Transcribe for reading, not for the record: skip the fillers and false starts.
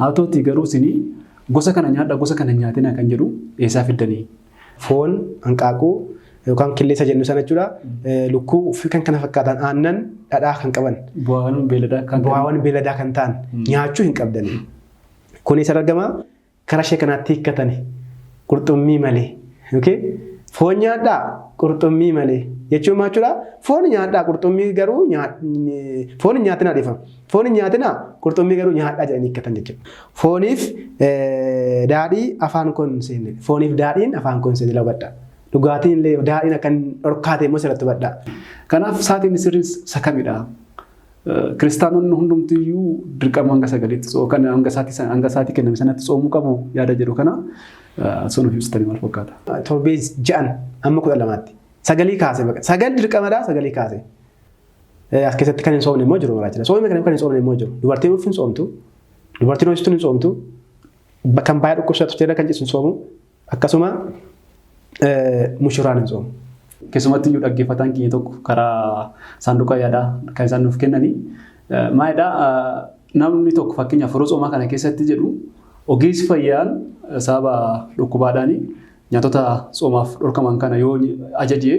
Haa ta'uutii garuu isin gosa kana nyaadhaa gosa kana nyaatina kan jedhu eessaa fiddanii? Foon, hanqaaquu yookaan qilleensa jennu sana jechuudha. Lukkuu fi kan kana fakkaatan aannan dhadhaa kan qaban. Bu'aawwan beeladaa kan ta'an nyaachuu hin qabdani. Kunis argama karaa ishee kanaatti hiikkatani. Qurxummii malee. Foon nyaadhaa qurxummii malee. Jechuun maal jechuudha? Foon nyaadhaa qurxummii garuu foon hin nyaatinaa dhiifama. Foon hin nyaatinaa qurxummii garuu nyaadhaa jedhanii hiikkatan jechuudha. Fooniif daadhii afaan koon seenne. Fooniif daadhiin afaan koon seenne labadha. Dhugaatiin illee daadhiin akkan dhorkaate immoo sirratti badha. Kanaaf sa'aatiin sirriin sakamidha. Kiristaanonni hundumtiyyuu dirqama hanga sagaliitti yookaan hanga sa'aatii kenname sanatti soomuu qabu yaada jedhu kana sun of ibsitanii maal fakkaata? Torbee ja'an amma 12tti. Sagalii kaase baqa. Sagal dirqamadhaa sagalii kaase. As keessatti kan hin soomne immoo jiru maraachila. Soomni kan hin soomne immoo jiru. Dubartiin ulfi hin soomtu. Dubartiin hojjetuun hin soomtu. Kan baay'ee dhukkubsatu jedha kan jisu hin soomu. Akkasuma mushuraan hin soomu. Keessumatti iyyuu dhaggeeffataan keenya tokko karaa saanduqa yaadaa kan isaan nuuf kennanii maalidhaa namni tokko fakkeenyaaf yeroo soomaa kana keessatti jedhu ogeessi fayyaan sababa dhukkubaadhaan nyaatota soomaaf dhorkaman kana yoo ajajee